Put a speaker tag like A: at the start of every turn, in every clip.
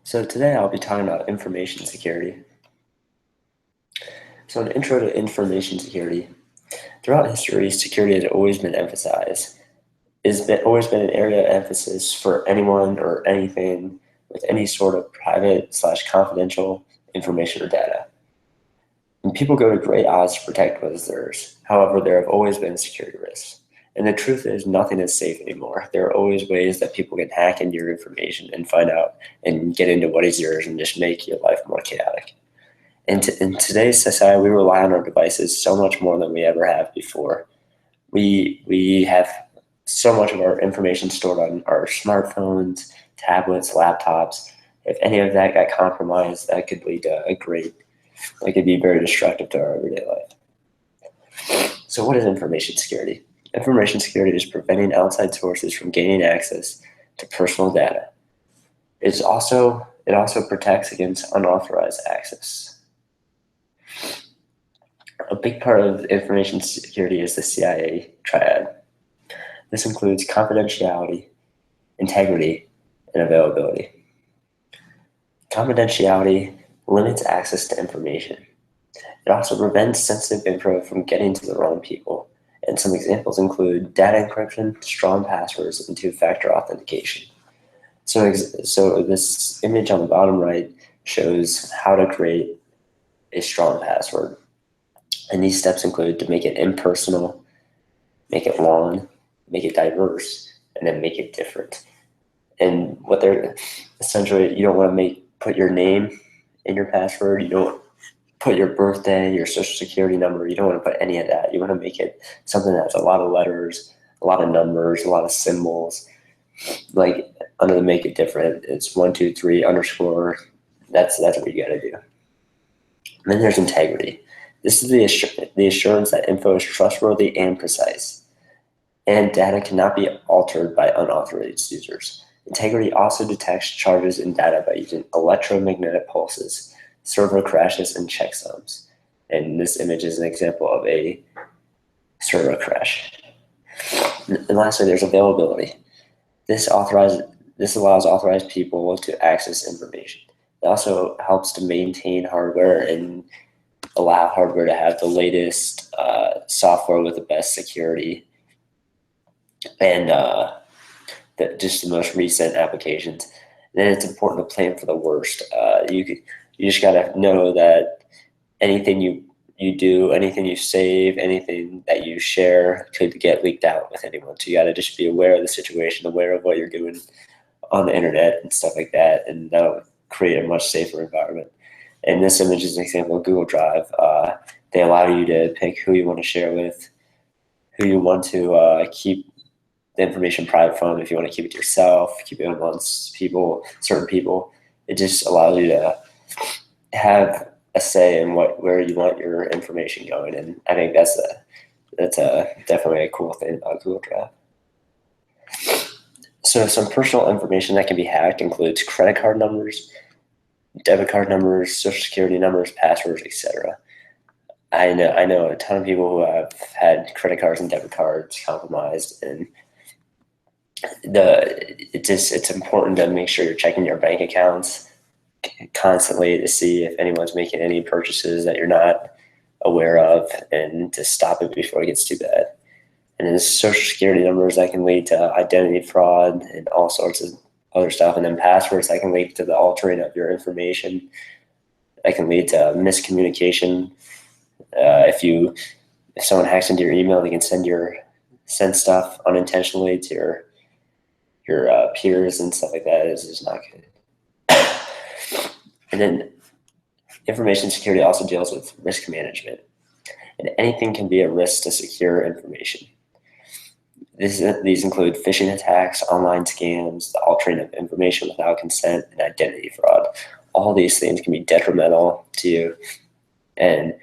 A: So today I'll be talking about information security. So an intro to information security. Throughout history, security has always been emphasized. Always been an area of emphasis for anyone or anything with any sort of private/confidential information or data. And people go to great odds to protect what is theirs. However, there have always been security risks. And the truth is, nothing is safe anymore. There are always ways that people can hack into your information and find out and get into what is yours and just make your life more chaotic. In today's society, we rely on our devices so much more than we ever have before. We have so much of our information stored on our smartphones, tablets, laptops. If any of that got compromised, that could lead to it could be very destructive to our everyday life. So what is information security? Information security is preventing outside sources from gaining access to personal data. It also protects against unauthorized access. A big part of information security is the CIA triad. This includes confidentiality, integrity, and availability. Confidentiality limits access to information. It also prevents sensitive info from getting to the wrong people. And some examples include data encryption, strong passwords, and two-factor authentication. So this image on the bottom right shows how to create a strong password. And these steps include to make it impersonal, make it long, make it diverse, and then make it different. And what they're essentially, you don't want to put your name in your password. You don't put your birthday, your social security number. You don't want to put any of that. You want to make it something that has a lot of letters, a lot of numbers, a lot of symbols. Like under the make it different, it's 123 underscore. That's what you got to do. And then there's integrity. This is the assurance that info is trustworthy and precise, and data cannot be altered by unauthorized users. Integrity also detects charges in data by using electromagnetic pulses, server crashes, and checksums. And this image is an example of a server crash. And lastly, there's availability. This allows authorized people to access information. It also helps to maintain hardware and allow hardware to have the latest software with the best security and just the most recent applications. And then it's important to plan for the worst. You just gotta know that anything you do, anything you save, anything that you share could get leaked out with anyone. So you gotta just be aware of the situation, aware of what you're doing on the internet and stuff like that, and that'll create a much safer environment. And this image is an example of Google Drive. They allow you to pick who you want to share with, who you want to keep the information private from. If you want to keep it to yourself, keep it amongst certain people. It just allows you to have a say in where you want your information going. And I think that's definitely a cool thing about Google Drive. So some personal information that can be hacked includes credit card numbers, debit card numbers, social security numbers, passwords, etc. I know a ton of people who have had credit cards and debit cards compromised, and it's important to make sure you're checking your bank accounts constantly to see if anyone's making any purchases that you're not aware of, and to stop it before it gets too bad. And then social security numbers that can lead to identity fraud and all sorts of other stuff, and then passwords that can lead to the altering of your information. That can lead to miscommunication. If someone hacks into your email, they can send stuff unintentionally to your peers and stuff like that. Is just not good. And then information security also deals with risk management, and anything can be a risk to secure information. These include phishing attacks, online scams, the altering of information without consent, and identity fraud. All these things can be detrimental to you, and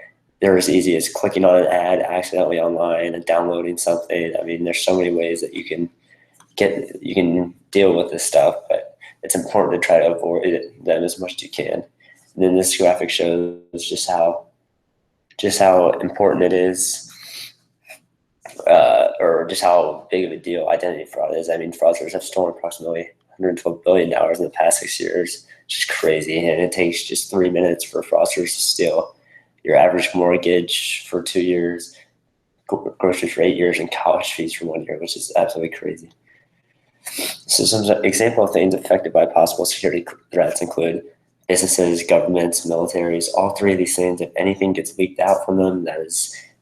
A: they're as easy as clicking on an ad accidentally online and downloading something. I mean, there's so many ways that you can deal with this stuff, but it's important to try to avoid them as much as you can. And then this graphic shows just how important it is, or just how big of a deal identity fraud is. I mean, fraudsters have stolen approximately $112 billion in the past 6 years, which is crazy. And it takes just 3 minutes for fraudsters to steal your average mortgage for 2 years, groceries for 8 years, and college fees for 1 year, which is absolutely crazy. So some example of things affected by possible security threats include businesses, governments, militaries. All three of these things, if anything gets leaked out from them, that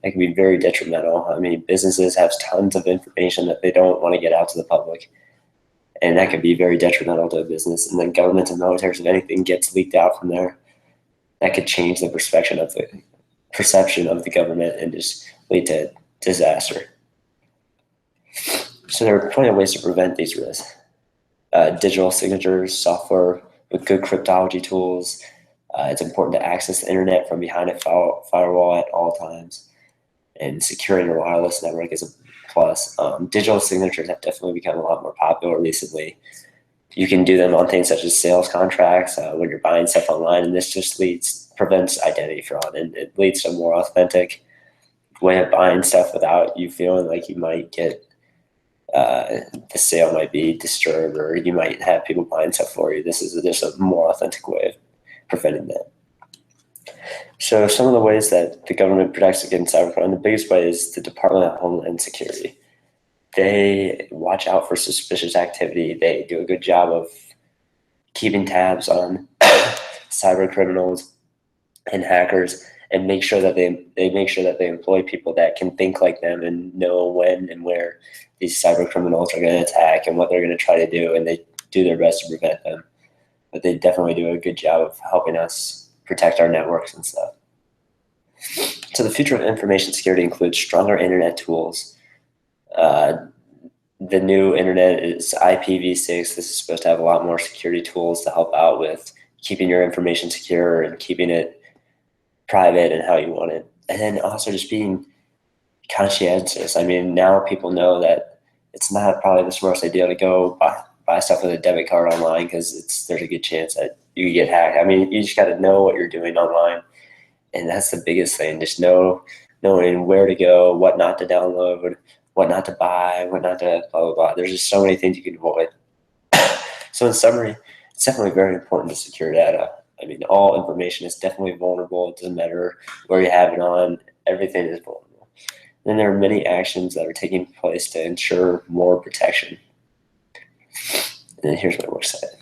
A: can be very detrimental. I mean, businesses have tons of information that they don't want to get out to the public, and that could be very detrimental to a business. And then governments and militaries, if anything gets leaked out from there, that could change the perception of the government and just lead to disaster. So there are plenty of ways to prevent these risks. Digital signatures, software with good cryptology tools. It's important to access the internet from behind a firewall at all times. And securing a wireless network is a plus. Digital signatures have definitely become a lot more popular recently. You can do them on things such as sales contracts when you're buying stuff online, and this just prevents identity fraud, and it leads to a more authentic way of buying stuff without you feeling like you might get the sale might be disturbed, or you might have people buying stuff for you. This is just a more authentic way of preventing that. So some of the ways that the government protects against cybercrime, the biggest way is the Department of Homeland Security. They watch out for suspicious activity. They do a good job of keeping tabs on cyber criminals and hackers, and make sure that they employ people that can think like them and know when and where these cyber criminals are going to attack and what they're going to try to do, and they do their best to prevent them. But they definitely do a good job of helping us protect our networks and stuff. So the future of information security includes stronger internet tools. The new internet is IPv6. This is supposed to have a lot more security tools to help out with keeping your information secure and keeping it private and how you want it. And then also just being conscientious. I mean, now people know that it's not probably the smartest idea to go buy stuff with a debit card online, because there's a good chance that you could get hacked. I mean, you just got to know what you're doing online, and that's the biggest thing. Just knowing where to go, what not to download, what not to buy, what not to blah, blah, blah. There's just so many things you can avoid. So in summary, it's definitely very important to secure data. I mean, all information is definitely vulnerable. It doesn't matter where you have it on. Everything is vulnerable. And there are many actions that are taking place to ensure more protection. And here's my website.